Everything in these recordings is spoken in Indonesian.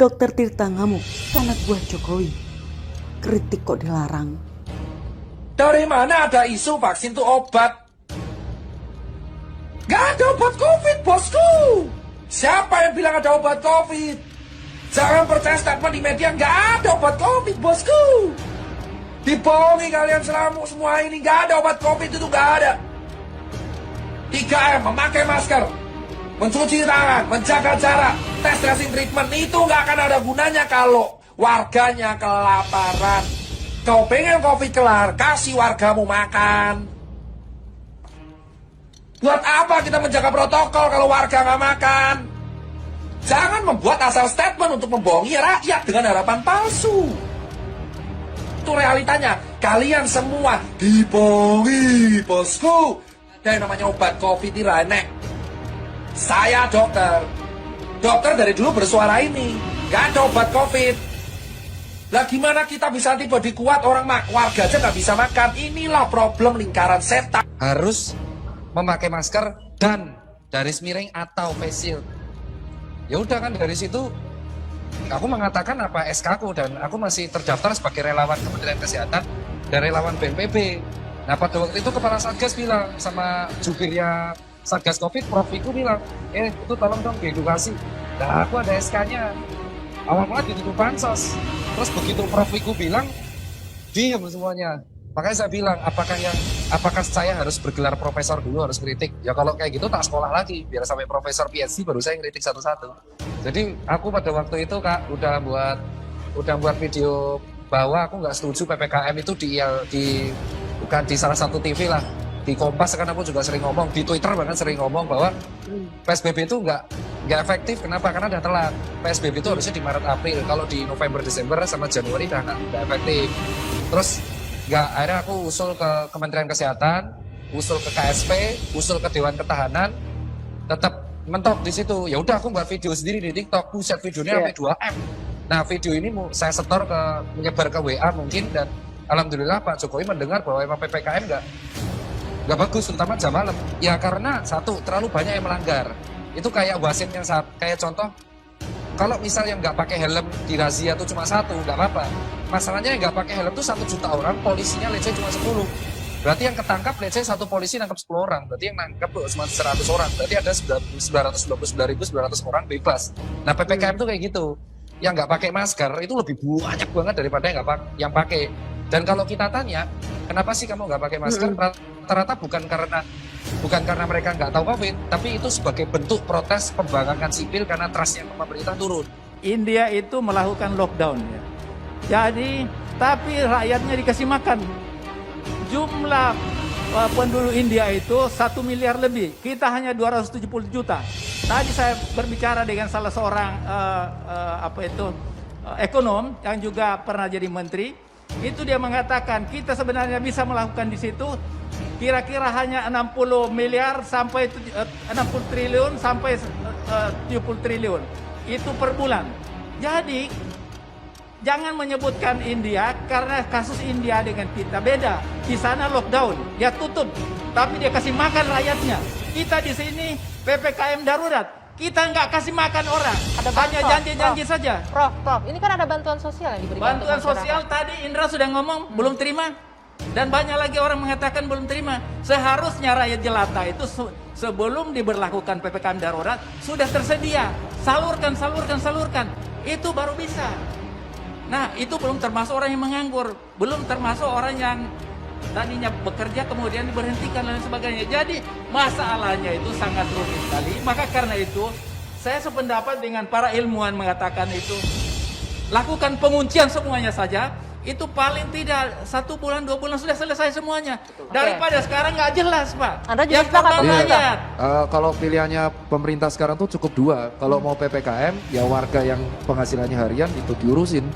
Dokter Tirta ngamuk karena buah Jokowi. Kritik kok dilarang. Dari mana ada isu vaksin itu obat? Gak ada obat COVID, bosku. Siapa yang bilang ada obat COVID? Jangan percaya statement di media, gak ada obat COVID, bosku. Dibohongi kalian semua ini, gak ada obat COVID itu, gak ada. 3M, memakai masker, mencuci tangan, menjaga jarak, tes tracing treatment, itu gak akan ada gunanya kalau warganya kelaparan. Kau pengen COVID kelar, kasih wargamu makan. Buat apa kita menjaga protokol kalau warga nggak makan? Jangan membuat asal statement untuk membohongi rakyat dengan harapan palsu. Itu realitanya. Kalian semua dibohongi, bosku. Dan namanya obat COVID ini renek. Saya dokter. Dokter dari dulu bersuara ini. Gak ada obat COVID. Lah gimana kita bisa antibody kuat orang warga aja nggak bisa makan? Inilah problem lingkaran setan. Harus memakai masker dan garis miring atau face shield. Ya udah kan dari situ aku mengatakan apa SK aku dan aku masih terdaftar sebagai relawan Kementerian Kesehatan dan relawan BNPB. Nah pada waktu itu kepala Satgas bilang sama jubirnya Satgas Covid, Prof Wiku bilang, itu tolong dong diedukasi. Nah aku ada SK-nya. Awal-awal ditutup bansos. Terus begitu Prof Wiku bilang, diam semuanya. Makanya saya bilang, apakah saya harus bergelar profesor dulu, harus kritik? Ya kalau kayak gitu tak sekolah lagi, biar sampai profesor PhD baru saya kritik satu-satu. Jadi aku pada waktu itu Kak udah buat video bahwa aku nggak setuju PPKM itu bukan di salah satu TV lah, di Kompas kan aku juga sering ngomong, di Twitter bahkan sering ngomong bahwa PSBB itu nggak efektif. Kenapa? Karena udah telat. PSBB itu harusnya di Maret April, kalau di November Desember sama Januari udah nggak efektif. Terus akhirnya aku usul ke Kementerian Kesehatan, usul ke KSP, usul ke Dewan Ketahanan, tetap mentok di situ. Ya udah aku buat video sendiri di TikTok, buset videonya sampai 2M. Nah video ini saya setor menyebar ke WA mungkin, dan alhamdulillah Pak Jokowi mendengar bahwa emang PPKM nggak bagus, terutama jam malam. Ya karena satu, terlalu banyak yang melanggar. Itu kayak wasit yang kayak contoh, kalau misalnya nggak pakai helm di razia tuh cuma satu, nggak apa-apa. Masalahnya yang nggak pakai helm tuh 1 juta orang, polisinya let's say cuma 10. Berarti yang ketangkap let's say satu polisi nangkap 10 orang. Berarti yang nangkap cuma 100 orang. Berarti ada 999.900 orang bebas. Nah PPKM tuh kayak gitu. Yang nggak pakai masker itu lebih banyak banget daripada yang pakai. Dan kalau kita tanya, kenapa sih kamu nggak pakai masker? Rata-rata bukan karena mereka nggak tahu COVID, tapi itu sebagai bentuk protes pembangkangan sipil karena trustnya pemerintah turun. India itu melakukan lockdown ya. Jadi, tapi rakyatnya dikasih makan. Jumlah penduduk India itu 1 miliar lebih. Kita hanya 270 juta. Tadi saya berbicara dengan salah seorang ekonom yang juga pernah jadi menteri. Itu dia mengatakan kita sebenarnya bisa melakukan di situ kira-kira hanya 60 miliar sampai 60 triliun sampai 70 triliun itu per bulan. Jadi jangan menyebutkan India karena kasus India dengan kita beda. Di sana lockdown, dia tutup, tapi dia kasih makan rakyatnya. Kita di sini PPKM darurat. Kita nggak kasih makan orang, hanya janji-janji saja. Prof, ini kan ada bantuan sosial yang diberikan. Bantuan sosial tadi Indra sudah ngomong belum terima, dan banyak lagi orang mengatakan belum terima. Seharusnya rakyat jelata itu sebelum diberlakukan PPKM darurat sudah tersedia, salurkan. Itu baru bisa. Nah itu belum termasuk orang yang menganggur, belum termasuk orang yang tadinya bekerja kemudian diberhentikan dan sebagainya. Jadi masalahnya itu sangat rumit sekali. Maka karena itu saya sependapat dengan para ilmuwan mengatakan itu lakukan penguncian semuanya saja. Itu paling tidak 1 bulan 2 bulan sudah selesai semuanya. Daripada sekarang nggak jelas Pak. Anda juga sepakat rakyat. Kalau pilihannya pemerintah sekarang tuh cukup 2. Kalau mau PPKM ya warga yang penghasilannya harian itu diurusin.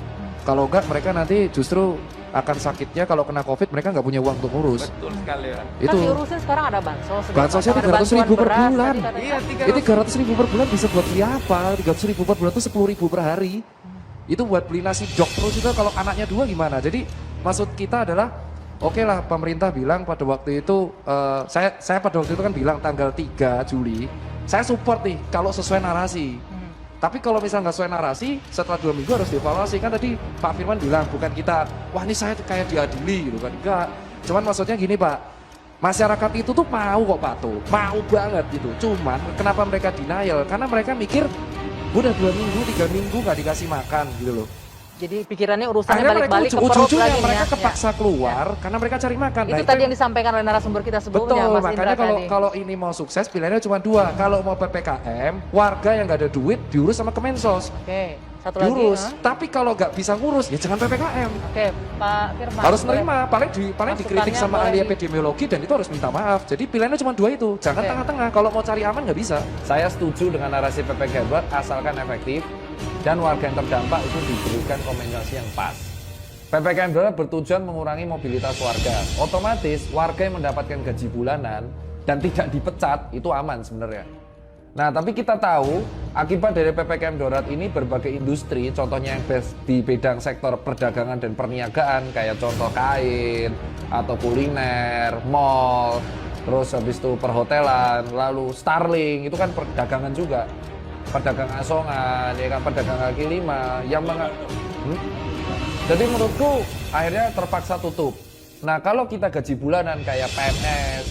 Kalau enggak mereka nanti justru akan sakitnya kalau kena COVID, mereka nggak punya uang untuk ngurus. Betul sekali Pak. Kan diurusin sekarang ada bansos. Bansosnya 300.000 per bulan. Iya, Ini 300.000 per bulan bisa buat beli apa? 300.000 per bulan itu 10.000 per hari. Itu buat beli nasi jok terus juga kalau anaknya 2 gimana? Jadi maksud kita adalah oke lah pemerintah bilang pada waktu itu, saya pada waktu itu kan bilang tanggal 3 Juli, saya support nih kalau sesuai narasi. Tapi kalau misalnya nggak sesuai narasi, setelah 2 minggu harus dievaluasi. Kan tadi Pak Firman bilang, bukan kita, wah ini saya kayak diadili gitu kan. Enggak, cuman maksudnya gini Pak, masyarakat itu tuh mau kok patuh, mau banget gitu. Cuman kenapa mereka denial? Karena mereka mikir, udah 2 minggu, 3 minggu nggak dikasih makan gitu loh. Jadi pikirannya urusannya Akhirnya mereka balik-balik ke perut ujung-ujungnya lagi nih mereka ya. kepaksa keluar karena mereka cari makan. Itu tadi yang disampaikan oleh narasumber kita sebelumnya, Betul, Mas makanya Indra tadi. kalau ini mau sukses pilihannya cuma 2. Kalau mau PPKM, warga yang nggak ada duit diurus sama Kemensos. Oke, satu lagi. Diurus. ha? Tapi kalau nggak bisa ngurus, ya jangan PPKM. Oke, Pak Firman. Harus boleh. nerima, paling dikritik Masukannya sama boleh ahli di- epidemiologi dan itu harus minta maaf. Jadi pilihannya cuma 2 itu. Jangan Oke. tengah-tengah. Kalau mau cari aman nggak bisa. Saya setuju dengan narasi PPKM darurat asalkan efektif dan warga yang terdampak itu diberikan kompensasi yang pas. PPKM darurat bertujuan mengurangi mobilitas warga. Otomatis warga yang mendapatkan gaji bulanan dan tidak dipecat itu aman sebenarnya. Nah, tapi kita tahu akibat dari PPKM darurat ini berbagai industri, contohnya yang di bidang sektor perdagangan dan perniagaan kayak contoh kain atau kuliner, mall, terus habis itu perhotelan, lalu Starling itu kan perdagangan juga. Perdagangan asongan, ya kan pedagang kaki lima yang Jadi menurutku akhirnya terpaksa tutup. Nah, kalau kita gaji bulanan kayak PNS,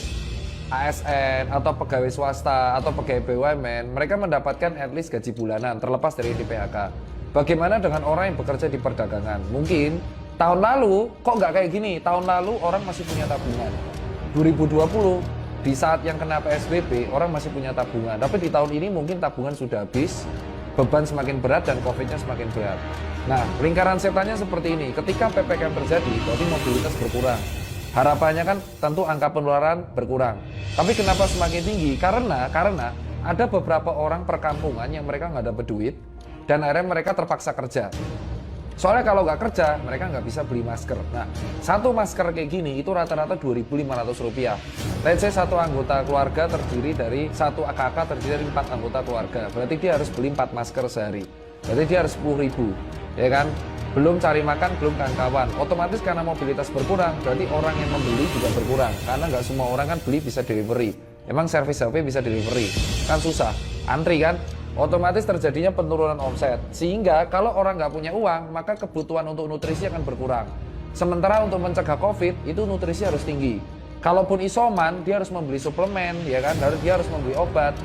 ASN atau pegawai swasta atau pegawai BUMN, mereka mendapatkan at least gaji bulanan terlepas dari di PHK. Bagaimana dengan orang yang bekerja di perdagangan? Mungkin tahun lalu kok nggak kayak gini? Tahun lalu orang masih punya tabungan. 2020 di saat yang kena PSBB orang masih punya tabungan. Tapi di tahun ini mungkin tabungan sudah habis, beban semakin berat dan COVID-nya semakin berat. Nah, lingkaran setannya seperti ini. Ketika PPKM terjadi, berarti mobilitas berkurang. Harapannya kan tentu angka penularan berkurang. Tapi kenapa semakin tinggi? Karena ada beberapa orang perkampungan yang mereka nggak dapat duit dan akhirnya mereka terpaksa kerja. Soalnya kalau nggak kerja, mereka nggak bisa beli masker. Nah, satu masker kayak gini itu rata-rata Rp2.500. Let's say satu anggota keluarga terdiri dari satu kakak terdiri dari 4 anggota keluarga. Berarti dia harus beli 4 masker sehari. Berarti dia harus 10.000, ya kan? Belum cari makan, belum kawan-kawan. Otomatis karena mobilitas berkurang, berarti orang yang membeli juga berkurang. Karena nggak semua orang kan beli bisa delivery. Emang servis HP bisa delivery, kan susah. Antri kan? Otomatis terjadinya penurunan omset. Sehingga kalau orang nggak punya uang, maka kebutuhan untuk nutrisi akan berkurang. Sementara untuk mencegah COVID, itu nutrisi harus tinggi. Kalaupun isoman, dia harus membeli suplemen, ya kan? Dia harus membeli obat.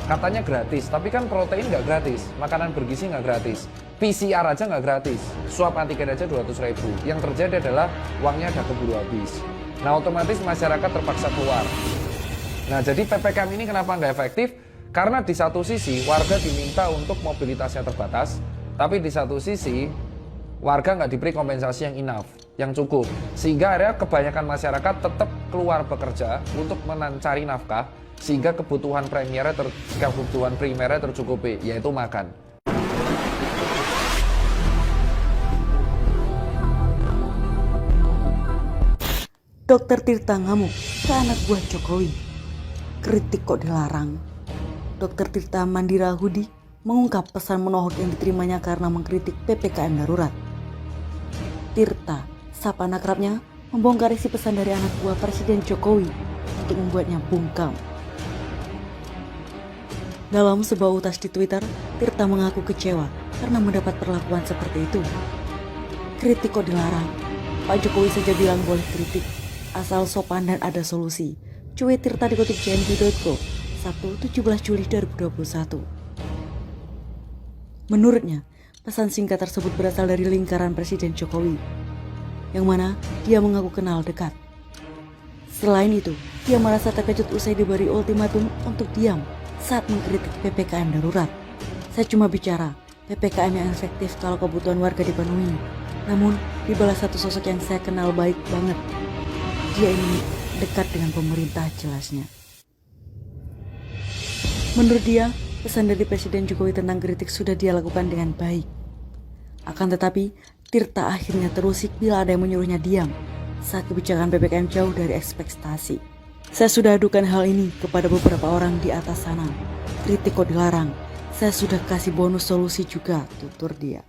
Katanya gratis, tapi kan protein nggak gratis, makanan bergizi nggak gratis, PCR aja nggak gratis, swab antigen aja 200.000. Yang terjadi adalah uangnya udah keburu habis. Nah, otomatis masyarakat terpaksa keluar. Nah, jadi PPKM ini kenapa nggak efektif? Karena di satu sisi warga diminta untuk mobilitasnya terbatas, tapi di satu sisi warga nggak diberi kompensasi yang enough, yang cukup. Sehingga akhirnya kebanyakan masyarakat tetap keluar bekerja untuk mencari nafkah, sehingga kebutuhan primernya tercukupi, yaitu makan. Dokter Tirta ngamuk ke anak buah Jokowi. Kritik kok dilarang. Dokter Tirta Mandira Hudi mengungkap pesan menohok yang diterimanya karena mengkritik PPKM darurat. Tirta, sapa akrabnya, membongkar isi pesan dari anak buah Presiden Jokowi untuk membuatnya bungkam. Dalam sebuah utas di Twitter, Tirta mengaku kecewa karena mendapat perlakuan seperti itu. Kritik kok dilarang? Pak Jokowi saja bilang boleh kritik, asal sopan dan ada solusi. Cuit Tirta dikutip JNB.co, Sabtu 17 Juli 2021. Menurutnya, pesan singkat tersebut berasal dari lingkaran Presiden Jokowi, yang mana dia mengaku kenal dekat. Selain itu, dia merasa terkejut usai diberi ultimatum untuk diam saat mengkritik PPKM darurat. Saya cuma bicara PPKM yang efektif kalau kebutuhan warga dipenuhi. Namun, dibalas satu sosok yang saya kenal baik banget. Dia ini dekat dengan pemerintah, jelasnya. Menurut dia, pesan dari Presiden Jokowi tentang kritik sudah dia lakukan dengan baik. Akan tetapi, Tirta akhirnya terusik bila ada yang menyuruhnya diam saat kebijakan PPKM jauh dari ekspektasi. Saya sudah adukan hal ini kepada beberapa orang di atas sana. Kritik kok dilarang. Saya sudah kasih bonus solusi juga, tutur dia.